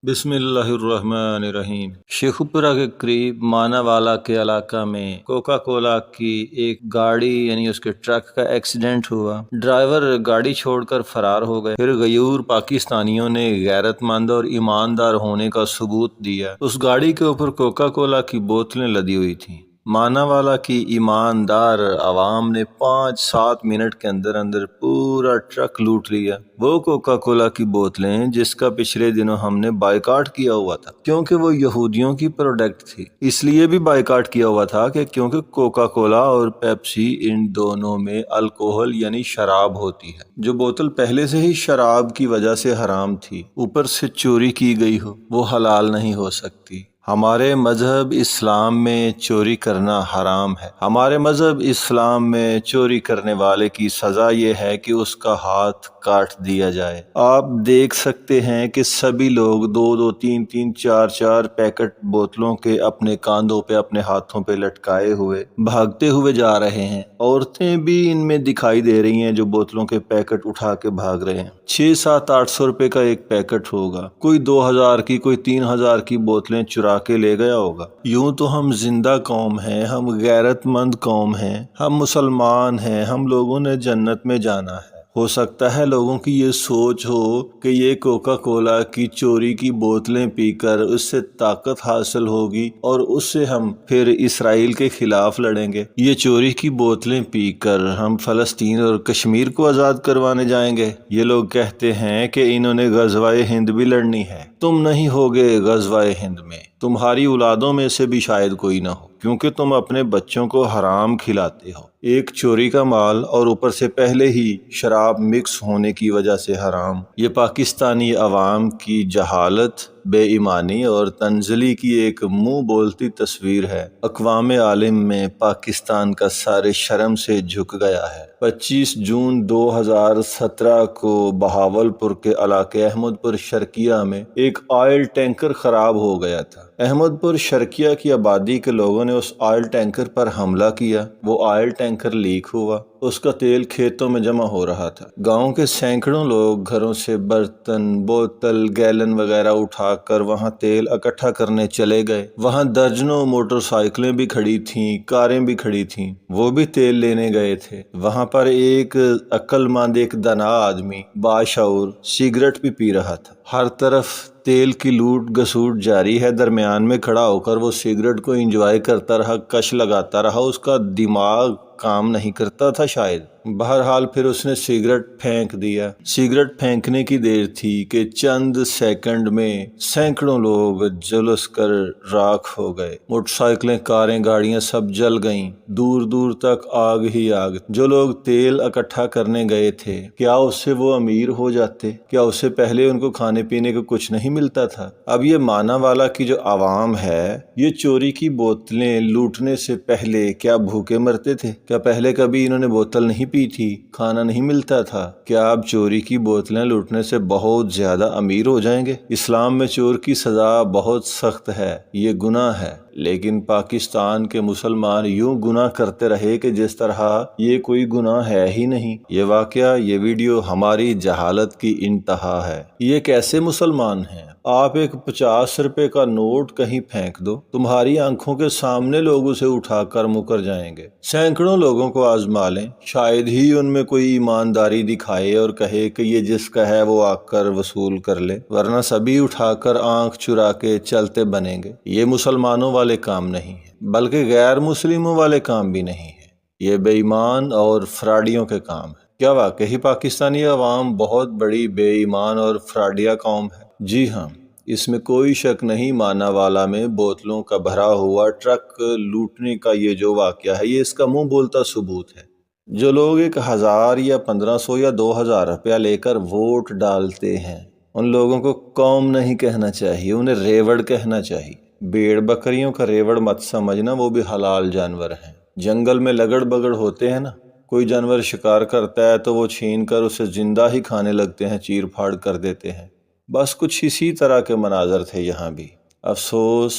بسم اللہ الرحمن الرحیم۔ شیخو پورہ کے قریب مانا والا کے علاقہ میں کوکا کولا کی ایک گاڑی یعنی اس کے ٹرک کا ایکسیڈنٹ ہوا۔ ڈرائیور گاڑی چھوڑ کر فرار ہو گئے۔ پھر غیور پاکستانیوں نے غیرت مند اور ایماندار ہونے کا ثبوت دیا۔ اس گاڑی کے اوپر کوکا کولا کی بوتلیں لدی ہوئی تھیں۔ مانا والا کی ایماندار عوام نے 5-7 منٹ کے اندر پورا ٹرک لوٹ لیا۔ وہ کوکا کولا کی بوتلیں جس کا پچھلے دنوں ہم نے بائیکاٹ کیا ہوا تھا کیونکہ وہ یہودیوں کی پروڈکٹ تھی، اس لیے بھی بائیکاٹ کیا ہوا تھا کہ کیونکہ کوکا کولا اور پیپسی ان دونوں میں الکوہل یعنی شراب ہوتی ہے، جو بوتل پہلے سے ہی شراب کی وجہ سے حرام تھی، اوپر سے چوری کی گئی ہو، وہ حلال نہیں ہو سکتی۔ ہمارے مذہب اسلام میں چوری کرنا حرام ہے۔ ہمارے مذہب اسلام میں چوری کرنے والے کی سزا یہ ہے کہ اس کا ہاتھ کاٹ دیا جائے۔ آپ دیکھ سکتے ہیں کہ سبھی لوگ 2-2 3-3 4-4 پیکٹ بوتلوں کے اپنے کاندھوں پہ اپنے ہاتھوں پہ لٹکائے ہوئے بھاگتے ہوئے جا رہے ہیں۔ عورتیں بھی ان میں دکھائی دے رہی ہیں جو بوتلوں کے پیکٹ اٹھا کے بھاگ رہے ہیں۔ 600-800 روپے کا ایک پیکٹ ہوگا، کوئی 2000 کی کوئی 3000 کی بوتلیں چرا کے لے گیا ہوگا۔ یوں تو ہم زندہ قوم ہیں، ہم غیرت مند قوم ہیں، ہم مسلمان ہیں، ہم لوگوں نے جنت میں جانا ہے۔ ہو سکتا ہے لوگوں کی یہ سوچ ہو کہ یہ کوکا کولا کی چوری کی بوتلیں پی کر اس سے طاقت حاصل ہوگی اور اس سے ہم پھر اسرائیل کے خلاف لڑیں گے۔ یہ چوری کی بوتلیں پی کر ہم فلسطین اور کشمیر کو آزاد کروانے جائیں گے۔ یہ لوگ کہتے ہیں کہ انہوں نے غزوہ ہند بھی لڑنی ہے۔ تم نہیں ہوگے غزوہ ہند میں، تمہاری اولادوں میں سے بھی شاید کوئی نہ ہو، کیونکہ تم اپنے بچوں کو حرام کھلاتے ہو۔ ایک چوری کا مال اور اوپر سے پہلے ہی شراب مکس ہونے کی وجہ سے حرام۔ یہ پاکستانی عوام کی جہالت، بے ایمانی اور تنزلی کی ایک منہ بولتی تصویر ہے۔ اقوام عالم میں پاکستان کا سارے شرم سے جھک گیا ہے۔ 25 جون 2017 کو بہاولپور کے علاقے احمد پور شرقیہ میں ایک آئل ٹینکر خراب ہو گیا تھا۔ احمد پور شرقیہ کی آبادی کے لوگوں نے اس آئل ٹینکر پر حملہ کیا۔ وہ آئل ٹینکر لیک ہوا، اس کا تیل کھیتوں میں جمع ہو رہا تھا۔ گاؤں کے سینکڑوں لوگ گھروں سے برتن، بوتل، گیلن وغیرہ اٹھا کر وہاں تیل اکٹھا کرنے چلے گئے۔ وہاں درجنوں موٹر سائیکلیں بھی کھڑی تھیں، کاریں بھی کھڑی تھیں، وہ بھی تیل لینے گئے تھے۔ وہاں پر ایک عقل مند، ایک دانا آدمی باشعور سگریٹ بھی پی رہا تھا۔ ہر طرف تیل کی لوٹ گسوٹ جاری ہے، درمیان میں کھڑا ہو کر وہ سگریٹ کو انجوائے کرتا رہا، کش لگاتا رہا۔ اس کا دماغ کام نہیں کرتا تھا شاید۔ بہرحال پھر اس نے سگریٹ پھینک دیا۔ سگریٹ پھینکنے کی دیر تھی کہ چند سیکنڈ میں سینکڑوں لوگ جلس کر راکھ ہو گئے۔ موٹر سائیکلیں، کاریں، گاڑیاں سب جل گئیں، دور دور تک آگ ہی آگ۔ جو لوگ تیل اکٹھا کرنے گئے تھے، کیا اس سے وہ امیر ہو جاتے؟ کیا اس سے پہلے ان کو کھانے پینے کو کچھ نہیں ملتا تھا؟ اب یہ مانا والا کی جو عوام ہے، یہ چوری کی بوتلیں لوٹنے سے پہلے کیا بھوکے مرتے تھے؟ کیا پہلے کبھی انہوں نے بوتل نہیں پی تھی، کھانا نہیں ملتا تھا؟ کیا اب چوری کی بوتلیں لوٹنے سے بہت زیادہ امیر ہو جائیں گے؟ اسلام میں چور کی سزا بہت سخت ہے، یہ گناہ ہے، لیکن پاکستان کے مسلمان یوں گناہ کرتے رہے کہ جس طرح یہ کوئی گناہ ہے ہی نہیں۔ یہ واقعہ، یہ ویڈیو ہماری جہالت کی انتہا ہے۔ یہ کیسے مسلمان ہیں؟ آپ ایک 50 روپے کا نوٹ کہیں پھینک دو، تمہاری آنکھوں کے سامنے لوگ اسے اٹھا کر مکر جائیں گے۔ سینکڑوں لوگوں کو آزما لیں، شاید ہی ان میں کوئی ایمانداری دکھائے اور کہے کہ یہ جس کا ہے وہ آ کر وصول کر لے، ورنہ سبھی اٹھا کر آنکھ چرا کے چلتے بنیں گے۔ یہ مسلمانوں والے کام نہیں ہیں، بلکہ غیر مسلموں والے کام بھی نہیں ہیں، یہ بے ایمان اور فراڈیوں کے کام ہیں۔ کیا واقعی پاکستانی عوام بہت بڑی بے ایمان اور فراڈیا قوم ہے؟ جی ہاں، اس میں کوئی شک نہیں۔ مانا والا میں بوتلوں کا بھرا ہوا ٹرک لوٹنے کا یہ جو واقعہ ہے، یہ اس کا منہ بولتا ثبوت ہے۔ جو لوگ 1000 یا 1500 یا 2000 روپیہ لے کر ووٹ ڈالتے ہیں، ان لوگوں کو قوم نہیں کہنا چاہیے، انہیں ریوڑ کہنا چاہیے۔ بھیڑ بکریوں کا ریوڑ مت سمجھنا، وہ بھی حلال جانور ہیں۔ جنگل میں لگڑ بگڑ ہوتے ہیں نا، کوئی جانور شکار کرتا ہے تو وہ چھین کر اسے زندہ ہی کھانے لگتے ہیں، چیر پھاڑ کر دیتے ہیں۔ بس کچھ اسی طرح کے مناظر تھے یہاں بھی۔ افسوس،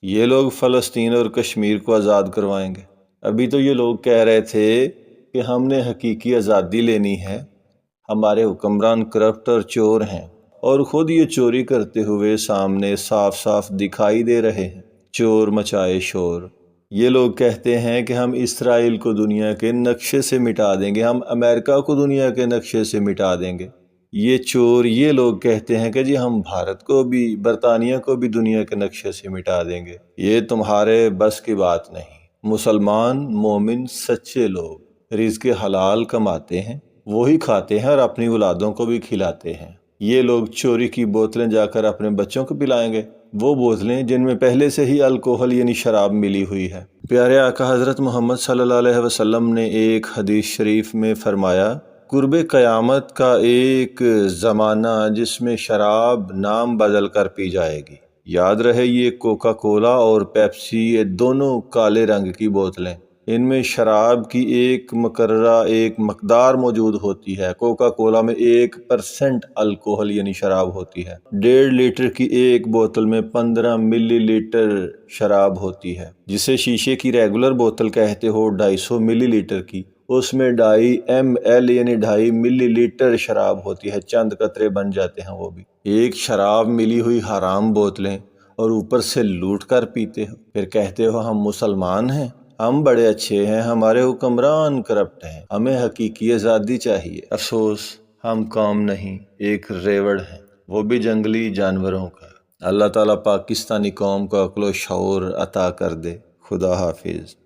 یہ لوگ فلسطین اور کشمیر کو آزاد کروائیں گے۔ ابھی تو یہ لوگ کہہ رہے تھے کہ ہم نے حقیقی آزادی لینی ہے، ہمارے حکمران کرپٹ اور چور ہیں۔ اور خود یہ چوری کرتے ہوئے سامنے صاف صاف دکھائی دے رہے ہیں۔ چور مچائے شور۔ یہ لوگ کہتے ہیں کہ ہم اسرائیل کو دنیا کے نقشے سے مٹا دیں گے، ہم امریکہ کو دنیا کے نقشے سے مٹا دیں گے۔ یہ چور یہ لوگ کہتے ہیں کہ جی ہم بھارت کو بھی، برطانیہ کو بھی دنیا کے نقشے سے مٹا دیں گے۔ یہ تمہارے بس کی بات نہیں۔ مسلمان مومن سچے لوگ رزق حلال کماتے ہیں، وہی کھاتے ہیں اور اپنی اولادوں کو بھی کھلاتے ہیں۔ یہ لوگ چوری کی بوتلیں جا کر اپنے بچوں کو پلائیں گے، وہ بوتلیں جن میں پہلے سے ہی الکوہل یعنی شراب ملی ہوئی ہے۔ پیارے آقا حضرت محمد صلی اللہ علیہ وسلم نے ایک حدیث شریف میں فرمایا، قرب قیامت کا ایک زمانہ جس میں شراب نام بدل کر پی جائے گی۔ یاد رہے یہ کوکا کولا اور پیپسی یہ دونوں کالے رنگ کی بوتلیں، ان میں شراب کی ایک مقررہ ایک مقدار موجود ہوتی ہے۔ کوکا کولا میں 1% الکوہل یعنی شراب ہوتی ہے۔ 1.5 لیٹر کی ایک بوتل میں 15 ملی لیٹر شراب ہوتی ہے، جسے شیشے کی ریگولر بوتل کہتے ہو 250 ملی لیٹر کی، اس میں 2.5 ml یعنی 2.5 ملی لیٹر شراب ہوتی ہے، چند قطرے بن جاتے ہیں وہ بھی۔ ایک شراب ملی ہوئی حرام بوتلیں اور اوپر سے لوٹ کر پیتے ہو، پھر کہتے ہو ہم مسلمان ہیں، ہم بڑے اچھے ہیں، ہمارے حکمران کرپٹ ہیں، ہمیں حقیقی آزادی چاہیے۔ افسوس ہم قوم نہیں، ایک ریوڑ ہے، وہ بھی جنگلی جانوروں کا۔ اللہ تعالیٰ پاکستانی قوم کو عقل و شعور عطا کر دے۔ خدا حافظ۔